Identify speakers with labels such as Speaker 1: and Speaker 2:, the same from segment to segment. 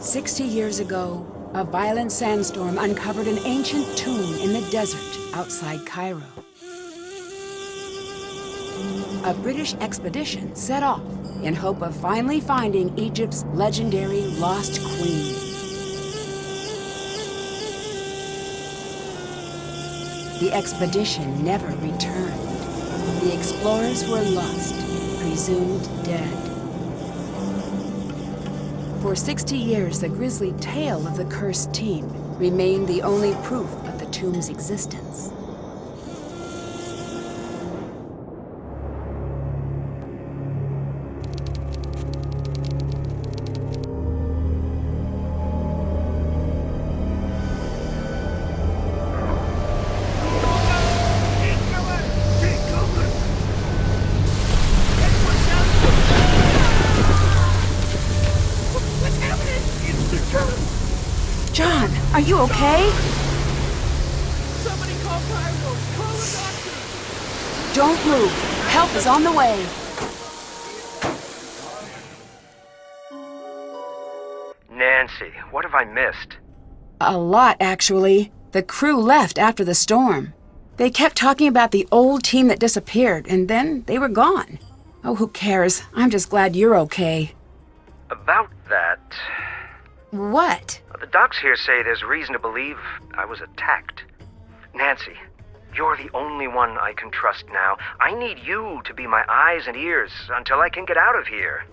Speaker 1: 60 years ago, a violent sandstorm uncovered an ancient tomb in the desert outside Cairo. A British expedition set off in hope of finally finding Egypt's legendary lost queen. The expedition never returned. The explorers were lost, presumed dead. For 60 years, the grisly tale of the cursed team remained the only proof of the tomb's existence. John, are you okay?
Speaker 2: Somebody call Cairo! Call a doctor!
Speaker 1: Don't move. Help is on the way.
Speaker 3: Nancy, what have I missed?
Speaker 1: A lot, actually. The crew left after the storm. They kept talking about the old team that disappeared, and then they were gone. Oh, who cares? I'm just glad you're okay.
Speaker 3: About that...
Speaker 1: What?
Speaker 3: The docs here say there's reason to believe I was attacked. Nancy, you're the only one I can trust now. I need you to be my eyes and ears until I can get out of here.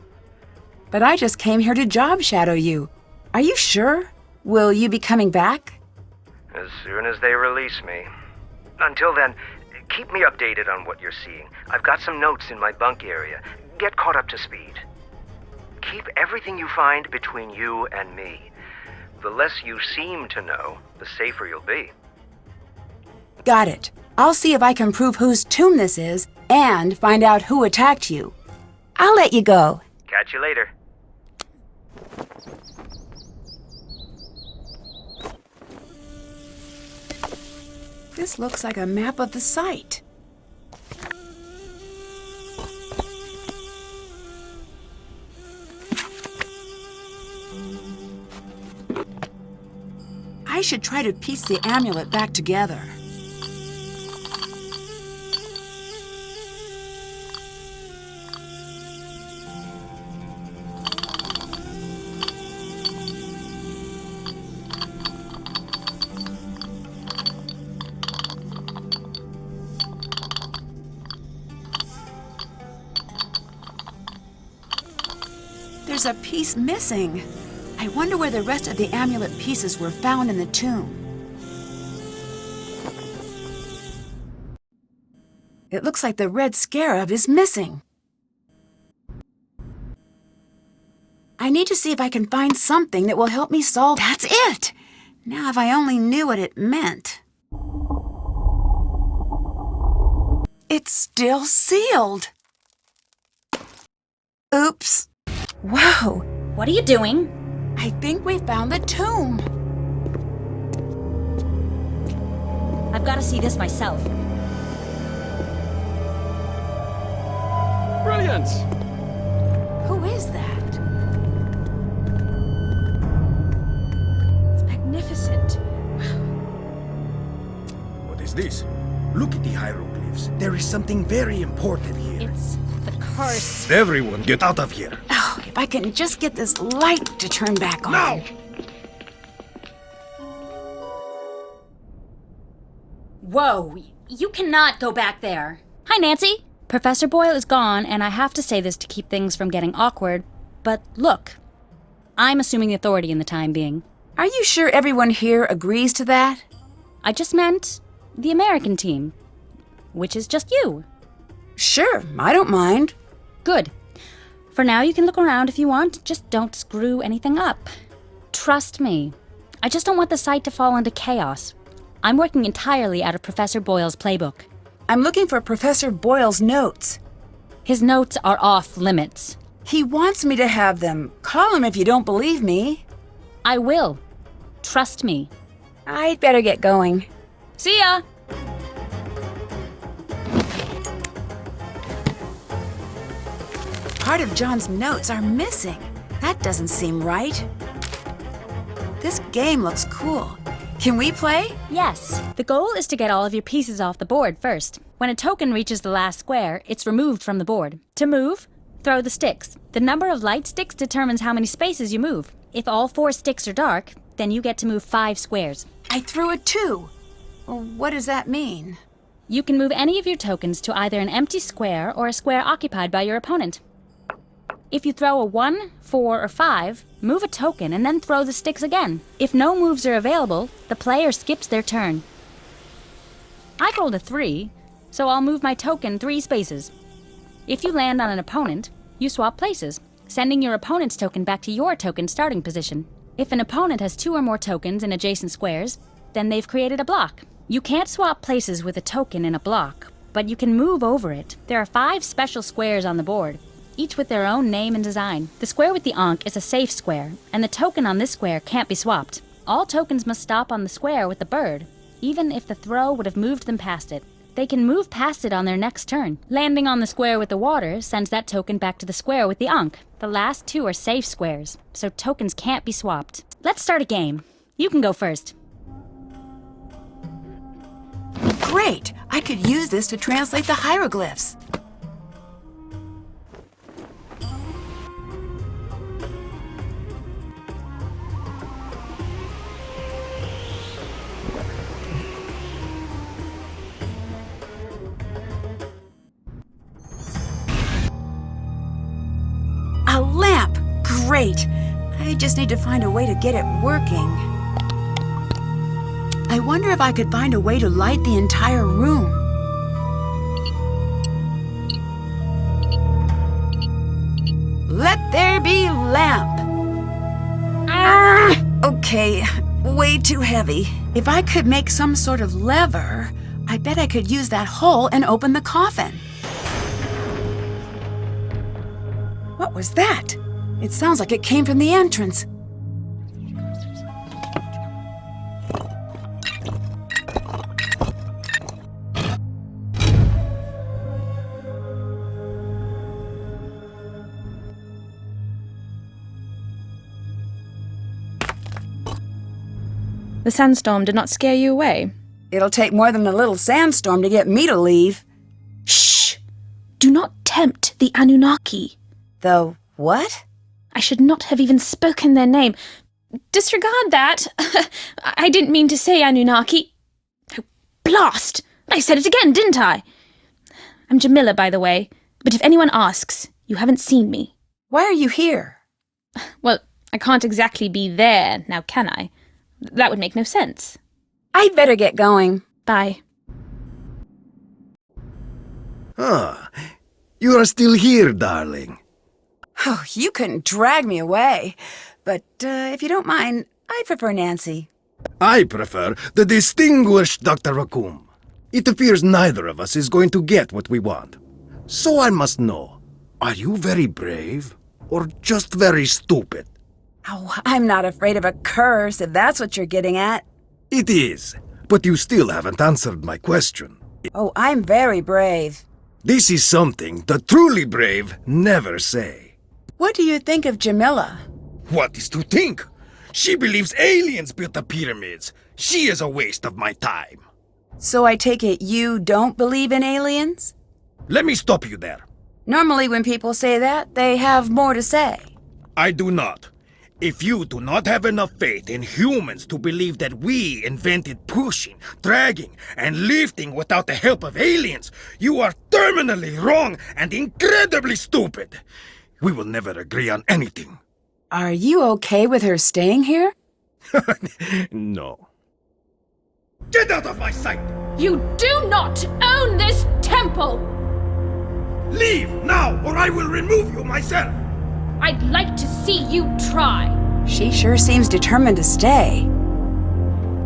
Speaker 1: But I just came here to job shadow you. Are you sure? Will you be coming back?
Speaker 3: As soon as they release me. Until then, keep me updated on what you're seeing. I've got some notes in my bunk area. Get caught up to speed. Keep everything you find between you and me. The less you seem to know, the safer you'll be.
Speaker 1: Got it. I'll see if I can prove whose tomb this is and find out who attacked you. I'll let you go.
Speaker 3: Catch you later.
Speaker 1: This looks like a map of the site. I should try to piece the amulet back together. There's a piece missing. I wonder where the rest of the amulet pieces were found in the tomb. It looks like the red scarab is missing. I need to see if I can find something that will help me solve... That's it! Now if I only knew what it meant. It's still sealed. Oops.
Speaker 4: Whoa! What are you doing?
Speaker 1: I think we found the tomb.
Speaker 4: I've got to see this myself.
Speaker 2: Brilliant!
Speaker 1: Who is that? It's magnificent.
Speaker 5: What is this? Look at the hieroglyphs. There is something very important here.
Speaker 4: It's the curse.
Speaker 5: Everyone, get out of here.
Speaker 1: Oh, if I can just get this light to turn back on.
Speaker 5: Now!
Speaker 4: Whoa! You cannot go back there. Hi, Nancy. Professor Boyle is gone, and I have to say this to keep things from getting awkward, but look. I'm assuming the authority in the time being.
Speaker 1: Are you sure everyone here agrees to that?
Speaker 4: I just meant the American team, which is just you.
Speaker 1: Sure, I don't mind.
Speaker 4: Good. For now, you can look around if you want. Just don't screw anything up. Trust me. I just don't want the site to fall into chaos. I'm working entirely out of Professor Boyle's playbook.
Speaker 1: I'm looking for Professor Boyle's notes.
Speaker 4: His notes are off limits.
Speaker 1: He wants me to have them. Call him if you don't believe me.
Speaker 4: I will. Trust me.
Speaker 1: I'd better get going.
Speaker 4: See ya!
Speaker 1: Part of John's notes are missing. That doesn't seem right. game looks cool. Can we play?
Speaker 4: Yes. The goal is to get all of your pieces off the board first. When a token reaches the last square, it's removed from the board. To move, throw the sticks. The number of light sticks determines how many spaces you move. If all 4 sticks are dark, then you get to move 5 squares.
Speaker 1: I threw a 2. Well, what does that mean?
Speaker 4: You can move any of your tokens to either an empty square or a square occupied by your opponent. If you throw a 1, 4, or 5, move a token and then throw the sticks again. If no moves are available, the player skips their turn. I rolled a 3, so I'll move my token 3 spaces. If you land on an opponent, you swap places, sending your opponent's token back to your token starting position. If an opponent has 2 or more tokens in adjacent squares, then they've created a block. You can't swap places with a token in a block, but you can move over it. There are 5 special squares on the board, each with their own name and design. The square with the ankh is a safe square, and the token on this square can't be swapped. All tokens must stop on the square with the bird, even if the throw would have moved them past it. They can move past it on their next turn. Landing on the square with the water sends that token back to the square with the ankh. The last 2 are safe squares, so tokens can't be swapped. Let's start a game. You can go first.
Speaker 1: Great! I could use this to translate the hieroglyphs. A lamp! Great! I just need to find a way to get it working. I wonder if I could find a way to light the entire room. Let there be lamp! Okay, way too heavy. If I could make some sort of lever, I bet I could use that hole and open the coffin. What was that? It sounds like it came from the entrance.
Speaker 6: The sandstorm did not scare you away.
Speaker 1: It'll take more than a little sandstorm to get me to leave.
Speaker 6: Shh! Do not tempt the Anunnaki.
Speaker 1: The what?
Speaker 6: I should not have even spoken their name. Disregard that. I didn't mean to say Anunnaki. Oh, blast! I said it again, didn't I? I'm Jamila, by the way, but if anyone asks, you haven't seen me.
Speaker 1: Why are you here?
Speaker 6: Well, I can't exactly be there, now can I? That would make no sense.
Speaker 1: I'd better get going.
Speaker 6: Bye.
Speaker 5: Ah, you are still here, darling.
Speaker 1: Oh, you couldn't drag me away. But if you don't mind, I prefer Nancy.
Speaker 5: I prefer the distinguished Dr. Raccoon. It appears neither of us is going to get what we want. So I must know, are you very brave or just very stupid?
Speaker 1: Oh, I'm not afraid of a curse, if that's what you're getting at.
Speaker 5: It is, but you still haven't answered my question.
Speaker 1: Oh, I'm very brave.
Speaker 5: This is something the truly brave never say.
Speaker 1: What do you think of Jamila?
Speaker 5: What is to think? She believes aliens built the pyramids. She is a waste of my time.
Speaker 1: So I take it you don't believe in aliens?
Speaker 5: Let me stop you there.
Speaker 1: Normally when people say that, they have more to say.
Speaker 5: I do not. If you do not have enough faith in humans to believe that we invented pushing, dragging, and lifting without the help of aliens, you are terminally wrong and incredibly stupid. We will never agree on anything.
Speaker 1: Are you okay with her staying here?
Speaker 5: No. Get out of my sight!
Speaker 6: You do not own this temple!
Speaker 5: Leave now, or I will remove you myself!
Speaker 6: I'd like to see you try.
Speaker 1: She sure seems determined to stay.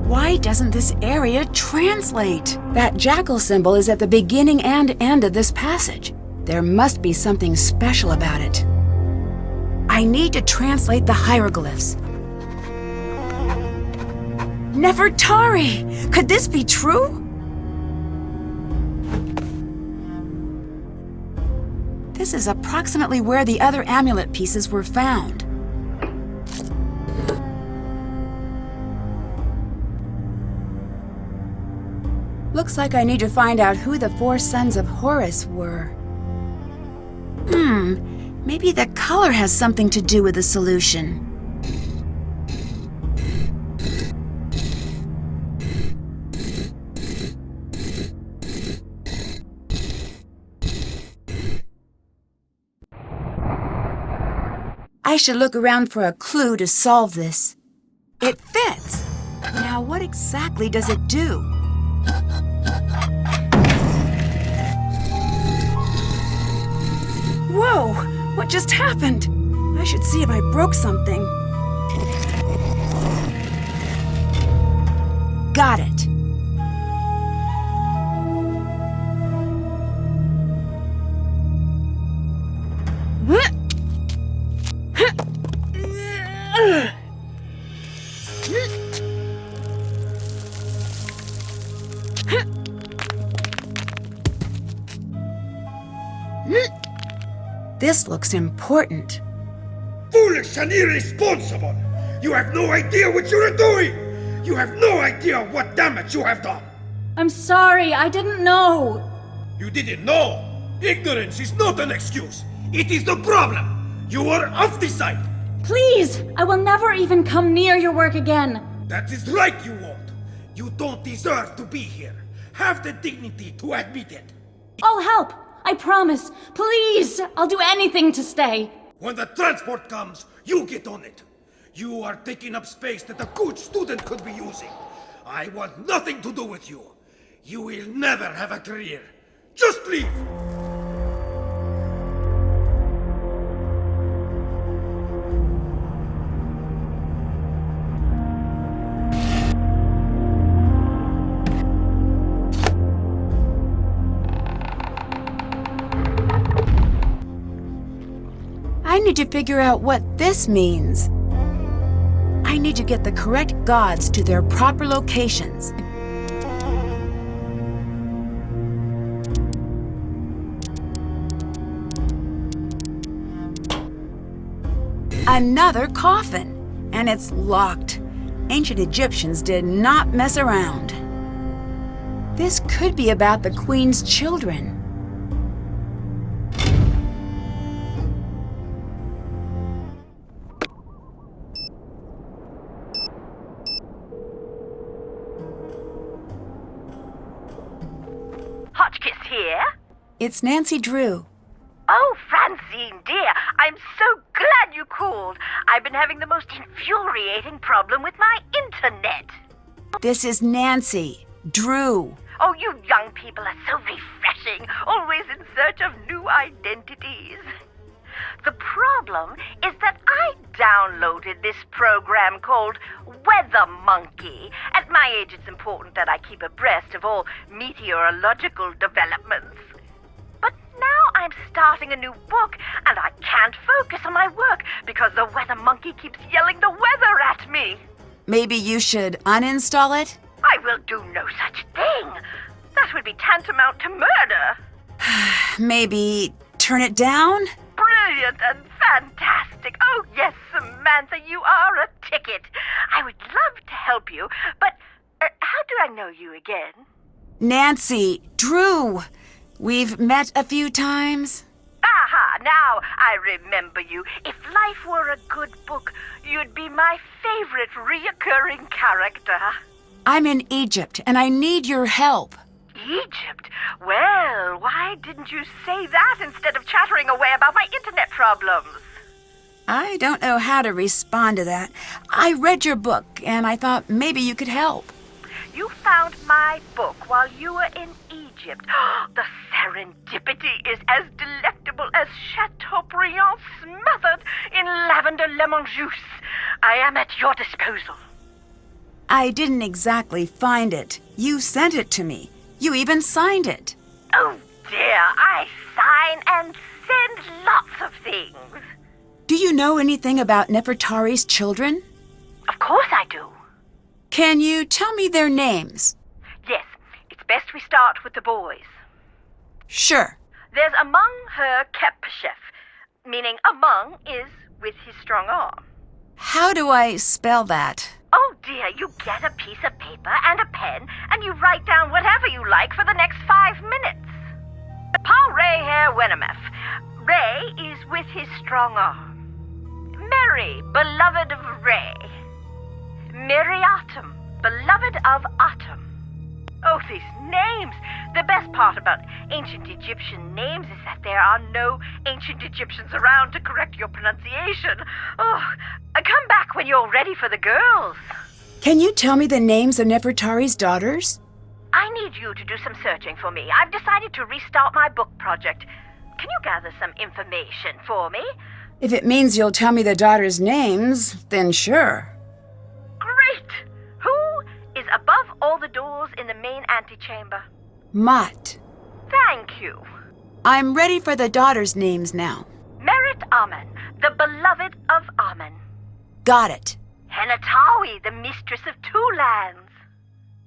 Speaker 1: Why doesn't this area translate? That jackal symbol is at the beginning and end of this passage. There must be something special about it. I need to translate the hieroglyphs. Nefertari! Could this be true? This is approximately where the other amulet pieces were found. Looks like I need to find out who the 4 sons of Horus were. Maybe the color has something to do with the solution. I should look around for a clue to solve this. It fits! Now what exactly does it do? Whoa! What just happened? I should see if I broke something. Got it. This looks important.
Speaker 5: Foolish and irresponsible! You have no idea what you are doing! You have no idea what damage you have done!
Speaker 4: I'm sorry, I didn't know.
Speaker 5: You didn't know! Ignorance is not an excuse! It is the problem! You are off the site!
Speaker 4: Please, I will never even come near your work again.
Speaker 5: That is right, you won't! You don't deserve to be here! Have the dignity to admit it!
Speaker 4: I'll help. I promise. Please, I'll do anything to stay.
Speaker 5: When the transport comes, you get on it! You are taking up space that a good student could be using! I want nothing to do with you! You will never have a career! Just leave!
Speaker 1: I need to figure out what this means. I need to get the correct gods to their proper locations. Another coffin, and it's locked. Ancient Egyptians did not mess around. This could be about the Queen's children.
Speaker 7: Hotchkiss here?
Speaker 1: It's Nancy Drew.
Speaker 7: Oh, Francine, dear, I'm so glad you called. I've been having the most infuriating problem with my internet.
Speaker 1: This is Nancy Drew.
Speaker 7: Oh, you young people are so refreshing, always in search of new identities. The problem is that I downloaded this program called Weather Monkey. At my age, it's important that I keep abreast of all meteorological developments. But now I'm starting a new book, and I can't focus on my work because the Weather Monkey keeps yelling the weather at me.
Speaker 1: Maybe you should uninstall it?
Speaker 7: I will do no such thing. That would be tantamount to murder.
Speaker 1: Maybe turn it down?
Speaker 7: Brilliant and fantastic. Oh, yes, Samantha, you are a ticket. I would love to help you, but how do I know you again?
Speaker 1: Nancy Drew. We've met a few times.
Speaker 7: Aha, now I remember you. If life were a good book, you'd be my favorite reoccurring character.
Speaker 1: I'm in Egypt, and I need your help.
Speaker 7: Egypt? Well, why didn't you say that instead of chattering away about my internet problems?
Speaker 1: I don't know how to respond to that. I read your book, and I thought maybe you could help.
Speaker 7: You found my book while you were in Egypt. The serendipity is as delectable as Chateaubriand smothered in lavender lemon juice. I am at your disposal.
Speaker 1: I didn't exactly find it. You sent it to me. You even signed it.
Speaker 7: Oh dear, I sign and send lots of things.
Speaker 1: Do you know anything about Nefertari's children?
Speaker 7: Of course I do.
Speaker 1: Can you tell me their names?
Speaker 7: Yes, it's best we start with the boys.
Speaker 1: Sure.
Speaker 7: There's Among her Kepchef, meaning Among is with his strong arm.
Speaker 1: How do I spell that?
Speaker 7: Oh dear, you get a piece of paper and a pen, and you write down whatever you like for the next 5 minutes. Paul Ray here, Wennemeth. Ray is with his strong arm. Mary, beloved of Ray. Miriatum, beloved of Atum. Oh, these names! The best part about ancient Egyptian names is that there are no ancient Egyptians around to correct your pronunciation. Oh, come back when you're ready for the girls.
Speaker 1: Can you tell me the names of Nefertari's daughters?
Speaker 7: I need you to do some searching for me. I've decided to restart my book project. Can you gather some information for me?
Speaker 1: If it means you'll tell me the daughters' names, then sure.
Speaker 7: Great! Who is above all the doors in the main antechamber?
Speaker 1: Mott.
Speaker 7: Thank you.
Speaker 1: I'm ready for the daughters' names now.
Speaker 7: Merit Amen, the beloved of Amen.
Speaker 1: Got it.
Speaker 7: Henatawi, the mistress of 2 lands.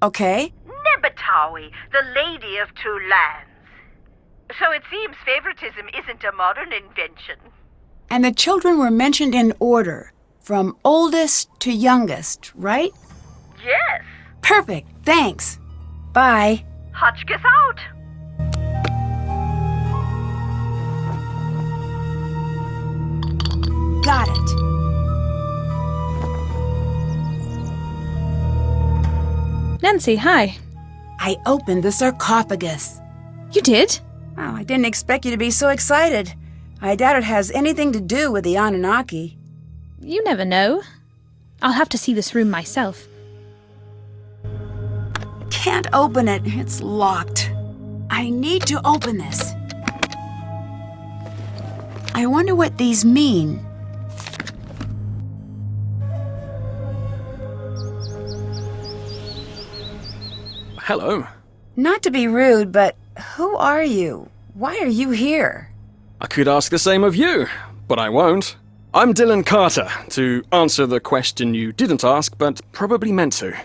Speaker 1: Okay.
Speaker 7: Nebatawi, the lady of 2 lands. So it seems favoritism isn't a modern invention.
Speaker 1: And the children were mentioned in order, from oldest to youngest, right?
Speaker 7: Yes.
Speaker 1: Perfect, thanks. Bye.
Speaker 7: Hotchkiss out.
Speaker 1: Got it.
Speaker 6: Nancy, hi.
Speaker 1: I opened the sarcophagus.
Speaker 6: You did?
Speaker 1: Oh, I didn't expect you to be so excited. I doubt it has anything to do with the Anunnaki.
Speaker 6: You never know. I'll have to see this room myself.
Speaker 1: Can't open it. It's locked. I need to open this. I wonder what these mean.
Speaker 8: Hello.
Speaker 1: Not to be rude, but who are you? Why are you here?
Speaker 8: I could ask the same of you, but I won't. I'm Dylan Carter, to answer the question you didn't ask, but probably meant to.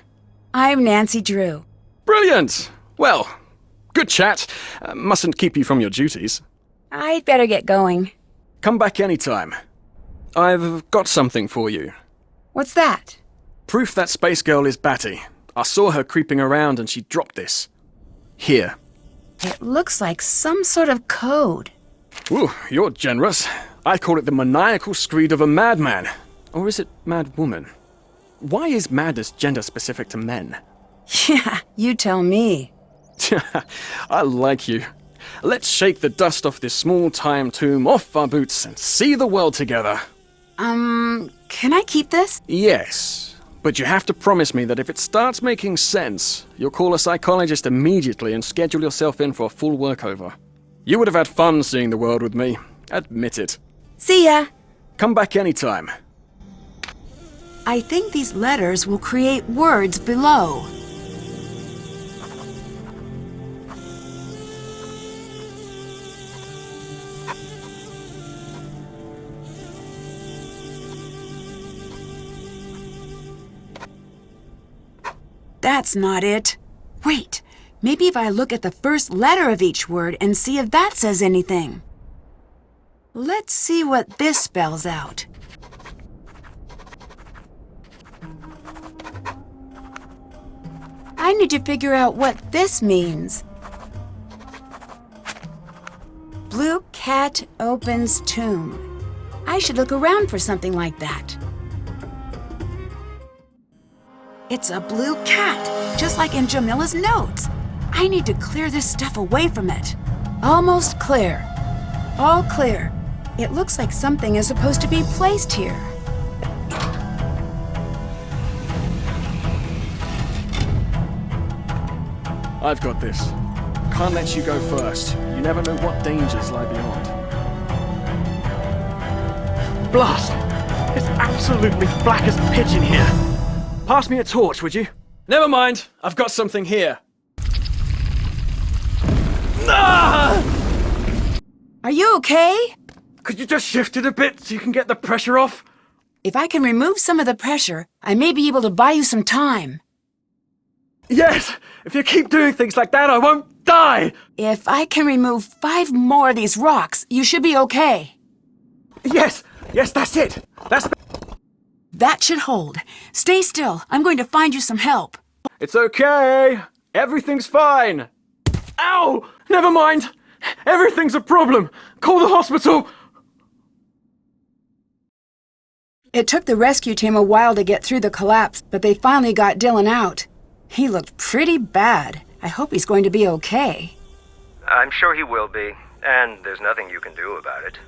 Speaker 1: I'm Nancy Drew.
Speaker 8: Brilliant! Well, good chat. Mustn't keep you from your duties.
Speaker 1: I'd better get going.
Speaker 8: Come back anytime. I've got something for you.
Speaker 1: What's that?
Speaker 8: Proof that space girl is Batty. I saw her creeping around and she dropped this. Here.
Speaker 1: It looks like some sort of code.
Speaker 8: Ooh, you're generous. I call it the maniacal screed of a madman. Or is it madwoman? Why is madness gender-specific to men?
Speaker 1: Yeah, you tell me.
Speaker 8: I like you. Let's shake the dust off this small-time tomb off our boots and see the world together.
Speaker 1: Can I keep this?
Speaker 8: Yes, but you have to promise me that if it starts making sense, you'll call a psychologist immediately and schedule yourself in for a full workover. You would have had fun seeing the world with me. Admit it.
Speaker 1: See ya.
Speaker 8: Come back anytime.
Speaker 1: I think these letters will create words below. That's not it. Wait, maybe if I look at the first letter of each word and see if that says anything. Let's see what this spells out. I need to figure out what this means. Blue cat opens tomb. I should look around for something like that. It's a blue cat, just like in Jamila's notes. I need to clear this stuff away from it. Almost clear. All clear. It looks like something is supposed to be placed here.
Speaker 8: I've got this. Can't let you go first. You never know what dangers lie beyond. Blast! It's absolutely black as pitch in here. Pass me a torch, would you? Never mind. I've got something here. Ah!
Speaker 1: Are you okay?
Speaker 8: Could you just shift it a bit so you can get the pressure off?
Speaker 1: If I can remove some of the pressure, I may be able to buy you some time.
Speaker 8: Yes! If you keep doing things like that, I won't die!
Speaker 1: If I can remove 5 more of these rocks, you should be okay.
Speaker 8: Yes! Yes, that's it! That's...
Speaker 1: That should hold. Stay still. I'm going to find you some help.
Speaker 8: It's okay. Everything's fine. Ow! Never mind. Everything's a problem. Call the hospital.
Speaker 1: It took the rescue team a while to get through the collapse, but they finally got Dylan out. He looked pretty bad. I hope he's going to be okay.
Speaker 3: I'm sure he will be, and there's nothing you can do about it.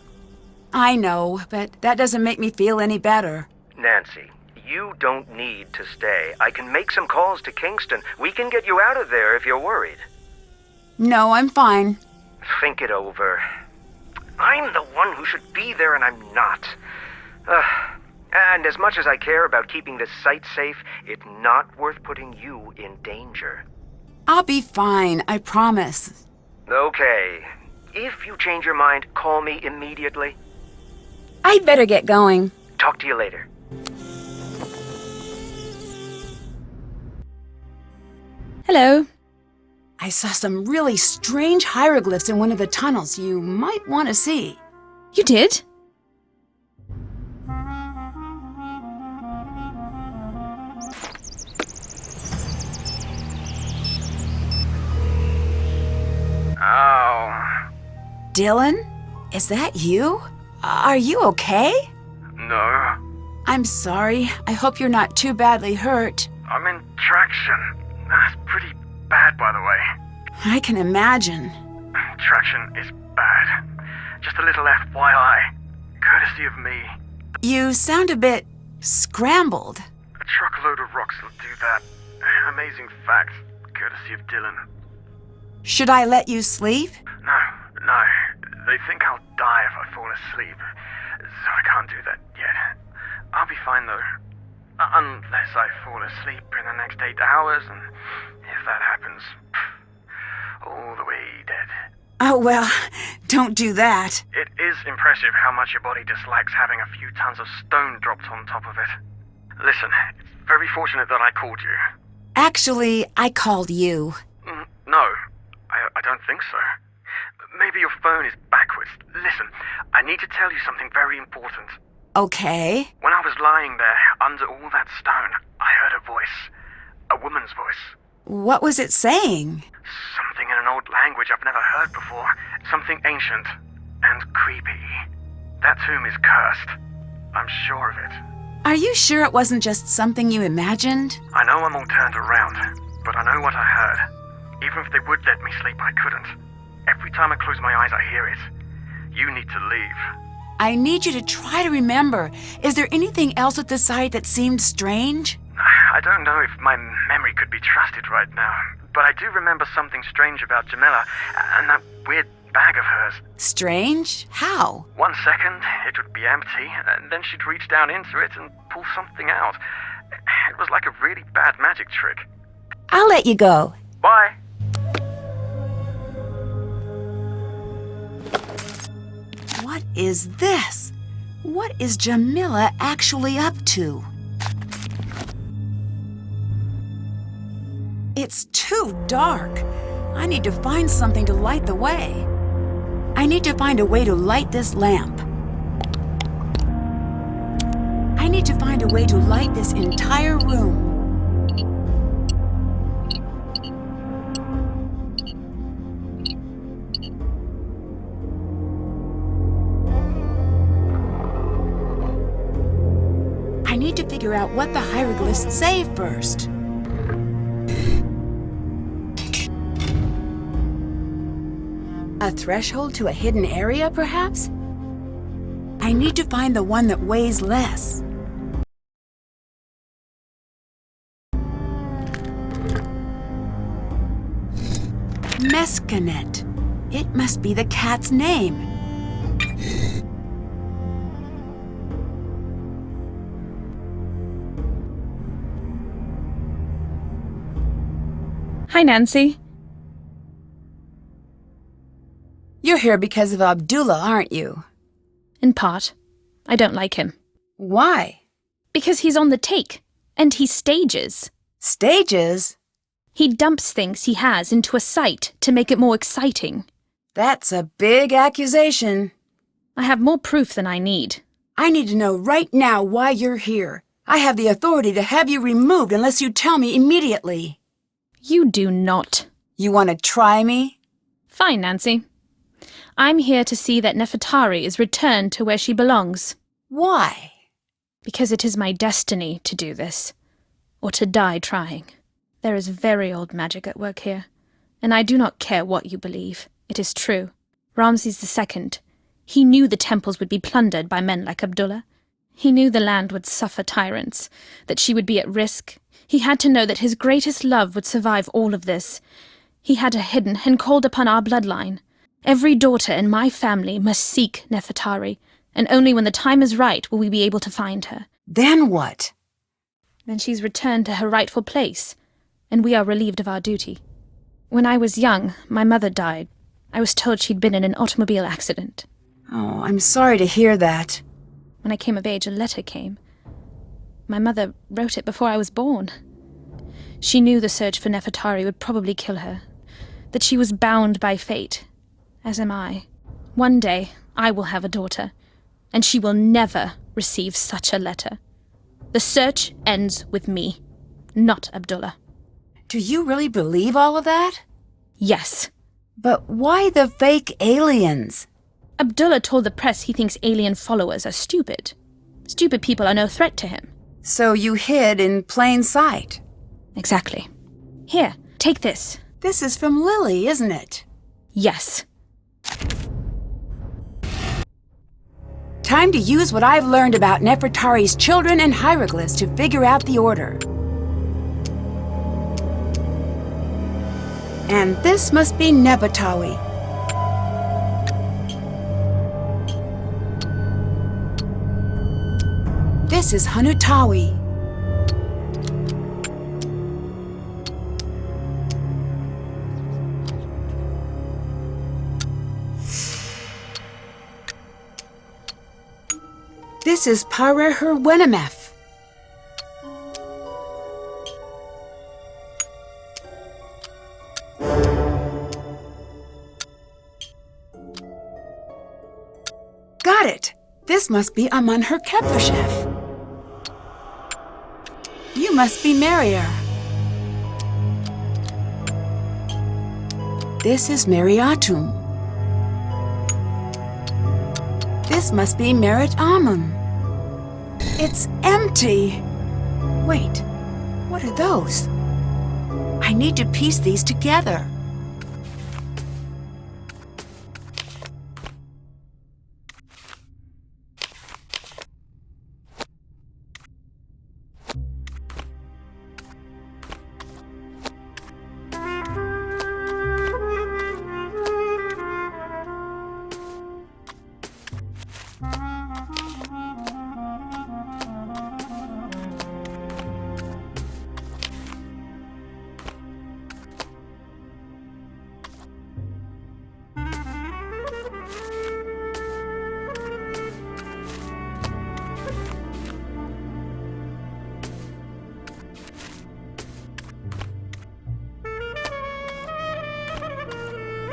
Speaker 1: I know, but that doesn't make me feel any better.
Speaker 3: Nancy, you don't need to stay. I can make some calls to Kingston. We can get you out of there if you're worried.
Speaker 1: No, I'm fine.
Speaker 3: Think it over. I'm the one who should be there, and I'm not. And as much as I care about keeping this site safe, it's not worth putting you in danger.
Speaker 1: I'll be fine, I promise.
Speaker 3: Okay. If you change your mind, call me immediately.
Speaker 1: I'd better get going.
Speaker 3: Talk to you later.
Speaker 6: Hello.
Speaker 1: I saw some really strange hieroglyphs in one of the tunnels you might want to see.
Speaker 6: You did?
Speaker 3: Oh.
Speaker 1: Dylan? Is that you? Are you okay?
Speaker 3: No.
Speaker 1: I'm sorry. I hope you're not too badly hurt.
Speaker 3: I'm in traction. That's pretty bad, by the way.
Speaker 1: I can imagine.
Speaker 3: Traction is bad. Just a little FYI. Courtesy of me.
Speaker 1: You sound a bit scrambled.
Speaker 3: A truckload of rocks will do that. Amazing fact. Courtesy of Dylan.
Speaker 1: Should I let you sleep?
Speaker 3: No. They think I'll die if I fall asleep. So I can't do that yet. I'll be fine though. Unless I fall asleep in the next 8 hours, and if that happens, all the way dead.
Speaker 1: Oh, well, don't do that.
Speaker 3: It is impressive how much your body dislikes having a few tons of stone dropped on top of it. Listen, it's very fortunate that I called you.
Speaker 1: Actually, I called you.
Speaker 3: No, I don't think so. Maybe your phone is backwards. Listen, I need to tell you something very important.
Speaker 1: Okay.
Speaker 3: When I was lying there, under all that stone, I heard a voice. A woman's voice.
Speaker 1: What was it saying?
Speaker 3: Something in an old language I've never heard before. Something ancient and creepy. That tomb is cursed. I'm sure of it.
Speaker 1: Are you sure it wasn't just something you imagined?
Speaker 3: I know I'm all turned around, but I know what I heard. Even if they would let me sleep, I couldn't. Every time I close my eyes, I hear it. You need to leave.
Speaker 1: I need you to try to remember. Is there anything else at the site that seemed strange?
Speaker 3: I don't know if my memory could be trusted right now, but I do remember something strange about Jamila and that weird bag of hers.
Speaker 1: Strange? How?
Speaker 3: 1 second, it would be empty, and then she'd reach down into it and pull something out. It was like a really bad magic trick.
Speaker 1: I'll let you go.
Speaker 3: Bye.
Speaker 1: What is this? What is Jamila actually up to? It's too dark. I need to find something to light the way. I need to find a way to light this lamp. I need to find a way to light this entire room. I need to figure out what the hieroglyphs say first. A threshold to a hidden area, perhaps? I need to find the one that weighs less. Mescanet. It must be the cat's name.
Speaker 6: Hi, Nancy.
Speaker 1: You're here because of Abdullah, aren't you?
Speaker 6: In part. I don't like him.
Speaker 1: Why?
Speaker 6: Because he's on the take, and he stages.
Speaker 1: Stages?
Speaker 6: He dumps things he has into a site to make it more exciting.
Speaker 1: That's a big accusation.
Speaker 6: I have more proof than I need.
Speaker 1: I need to know right now why you're here. I have the authority to have you removed unless you tell me immediately.
Speaker 6: You do not.
Speaker 1: You want to try me?
Speaker 6: Fine, Nancy. I'm here to see that Nefertari is returned to where she belongs.
Speaker 1: Why?
Speaker 6: Because it is my destiny to do this, or to die trying. There is very old magic at work here, and I do not care what you believe. It is true. Ramses II, he knew the temples would be plundered by men like Abdullah. He knew the land would suffer tyrants, that she would be at risk. He had to know that his greatest love would survive all of this. He had her hidden and called upon our bloodline. Every daughter in my family must seek Nefertari, and only when the time is right will we be able to find her.
Speaker 1: Then what?
Speaker 6: Then she's returned to her rightful place, and we are relieved of our duty. When I was young, my mother died. I was told she'd been in an automobile accident.
Speaker 1: Oh, I'm sorry to hear that.
Speaker 6: When I came of age, a letter came. My mother wrote it before I was born. She knew the search for Nefertari would probably kill her, that she was bound by fate, as am I. One day, I will have a daughter, and she will never receive such a letter. The search ends with me, not Abdullah.
Speaker 1: Do you really believe all of that?
Speaker 6: Yes.
Speaker 1: But why the fake aliens?
Speaker 6: Abdullah told the press he thinks alien followers are stupid. Stupid people are no threat to him.
Speaker 1: So you hid in plain sight?
Speaker 6: Exactly. Here, take this.
Speaker 1: This is from Lily, isn't it?
Speaker 6: Yes.
Speaker 1: Time to use what I've learned about Nefertari's children and hieroglyphs to figure out the order. And this must be Nebatawi. This is Hanutawi. This is Pareherwenemef. Got it! This must be Amun-her-Kepfashef. You must be Marier. This is Mariatum. This must be Merit Amun. It's empty. Wait, what are those? I need to piece these together.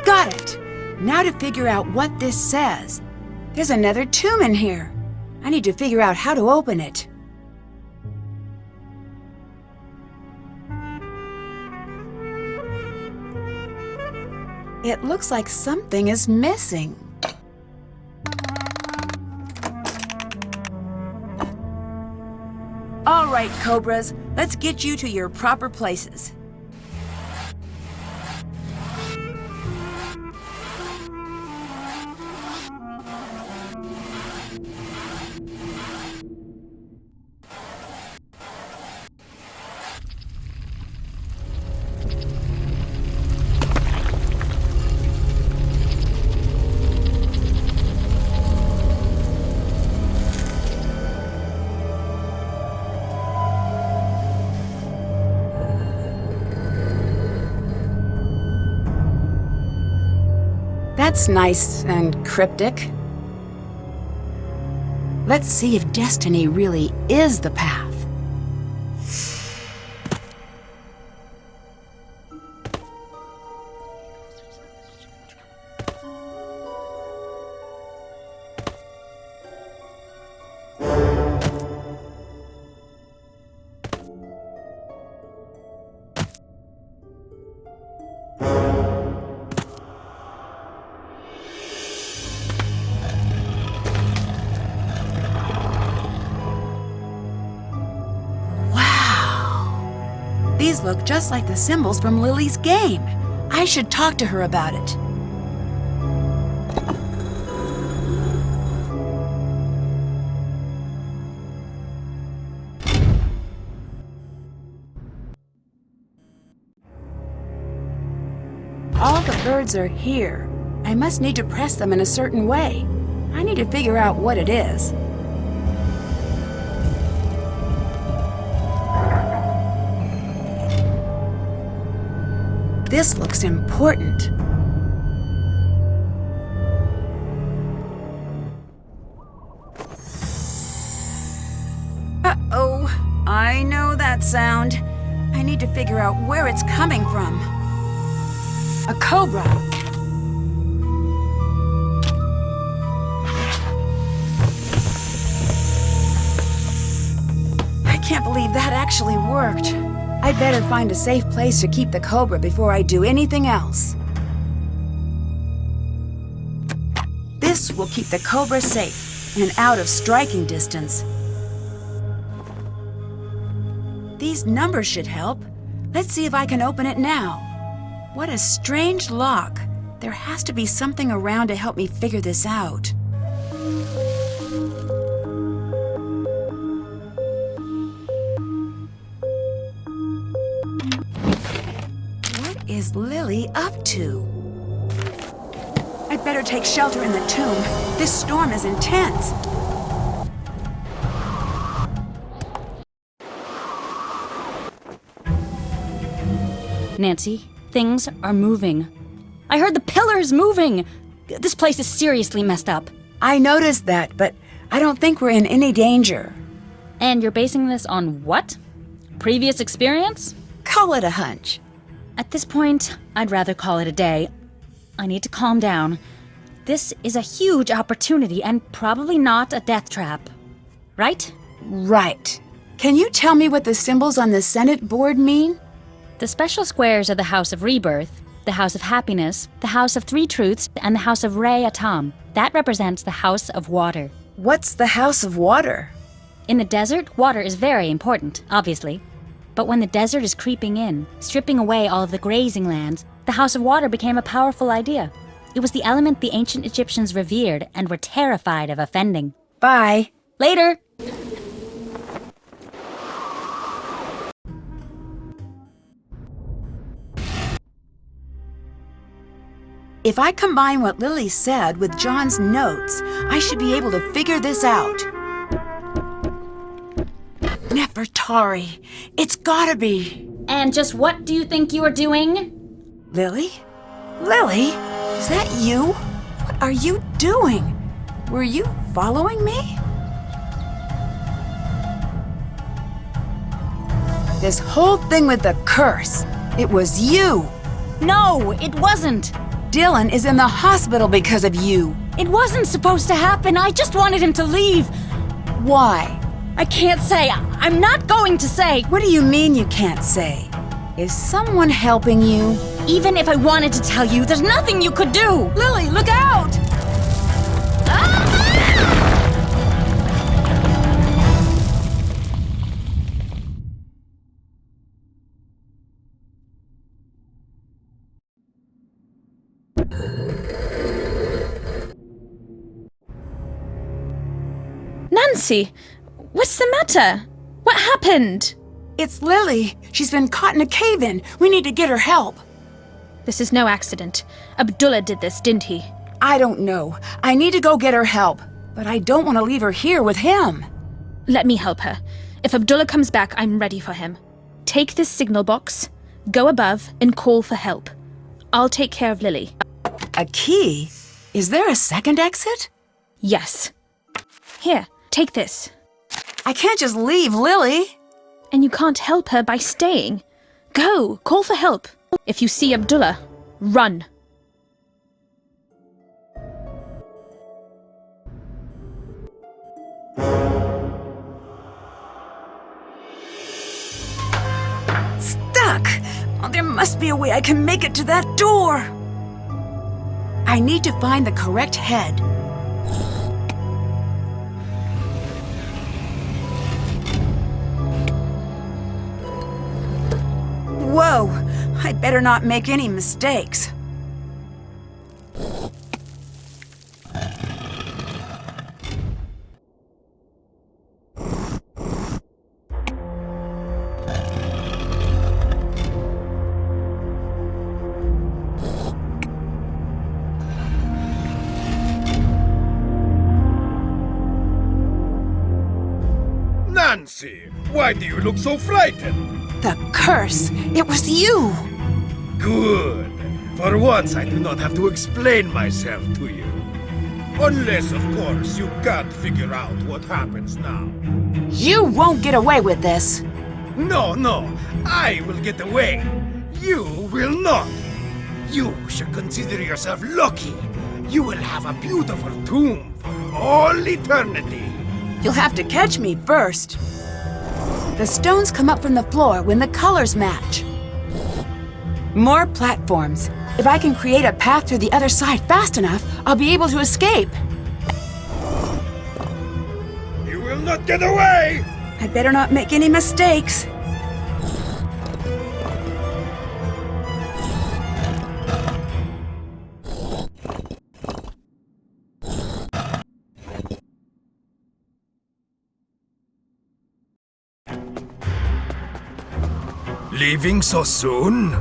Speaker 1: Got it! Now to figure out what this says. There's another tomb in here. I need to figure out how to open it. It looks like something is missing. All right, Cobras, let's get you to your proper places. That's nice and cryptic. Let's see if destiny really is the path. These look just like the symbols from Lily's game. I should talk to her about it. All the birds are here. I must need to press them in a certain way. I need to figure out what it is. This looks important. Uh-oh, I know that sound. I need to figure out where it's coming from. A cobra. I can't believe that actually worked. I'd better find a safe place to keep the cobra before I do anything else. This will keep the cobra safe and out of striking distance. These numbers should help. Let's see if I can open it now. What a strange lock. There has to be something around to help me figure this out. What is Lily up to? I'd better take shelter in the tomb. This storm is intense.
Speaker 4: Nancy, things are moving. I heard the pillars moving. This place is seriously messed up.
Speaker 1: I noticed that, but I don't think we're in any danger.
Speaker 4: And you're basing this on what? Previous experience?
Speaker 1: Call it a hunch.
Speaker 4: At this point, I'd rather call it a day. I need to calm down. This is a huge opportunity and probably not a death trap. Right?
Speaker 1: Right. Can you tell me what the symbols on the Senate board mean?
Speaker 4: The special squares are the House of Rebirth, the House of Happiness, the House of Three Truths, and the House of Re Atom. That represents the House of Water.
Speaker 1: What's the House of Water?
Speaker 4: In the desert, water is very important, obviously. But when the desert is creeping in, stripping away all of the grazing lands, the House of Water became a powerful idea. It was the element the ancient Egyptians revered and were terrified of offending.
Speaker 1: Bye.
Speaker 4: Later!
Speaker 1: If I combine what Lily said with John's notes, I should be able to figure this out. Nefertari. It's gotta be.
Speaker 4: And just what do you think you are doing?
Speaker 1: Lily? Lily? Is that you? What are you doing? Were you following me? This whole thing with the curse, it was you.
Speaker 4: No, it wasn't.
Speaker 1: Dylan is in the hospital because of you.
Speaker 4: It wasn't supposed to happen. I just wanted him to leave.
Speaker 1: Why?
Speaker 4: I can't say. I'm not going to say.
Speaker 1: What do you mean you can't say? Is someone helping you?
Speaker 4: Even if I wanted to tell you, there's nothing you could do.
Speaker 1: Lily, look out!
Speaker 6: Nancy, what's the matter? What happened?
Speaker 1: It's Lily. She's been caught in a cave-in. We need to get her help.
Speaker 6: This is no accident. Abdullah did this, didn't he?
Speaker 1: I don't know. I need to go get her help. But I don't want to leave her here with him.
Speaker 6: Let me help her. If Abdullah comes back, I'm ready for him. Take this signal box, go above, and call for help. I'll take care of Lily.
Speaker 1: A key? Is there a second exit?
Speaker 6: Yes. Here, take this.
Speaker 1: I can't just leave Lily.
Speaker 6: And you can't help her by staying. Go, call for help. If you see Abdullah, run.
Speaker 1: Stuck! Oh, there must be a way I can make it to that door. I need to find the correct head. Whoa! I'd better not make any mistakes.
Speaker 5: Nancy, why do you look so frightened?
Speaker 1: The curse! It was you!
Speaker 5: Good. For once, I do not have to explain myself to you. Unless, of course, you can't figure out what happens now.
Speaker 1: You won't get away with this!
Speaker 5: No, I will get away. You will not. You should consider yourself lucky. You will have a beautiful tomb for all eternity.
Speaker 1: You'll have to catch me first. The stones come up from the floor when the colors match. More platforms. If I can create a path to the other side fast enough, I'll be able to escape.
Speaker 5: You will not get away!
Speaker 1: I better not make any mistakes.
Speaker 5: Leaving so soon?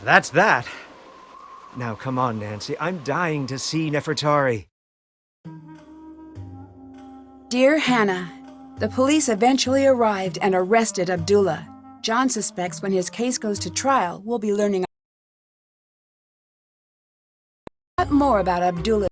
Speaker 3: That's that. Now come on, Nancy. I'm dying to see Nefertari.
Speaker 1: Dear Hannah, the police eventually arrived and arrested Abdullah. John suspects when his case goes to trial, we'll be learning a lot more about Abdullah.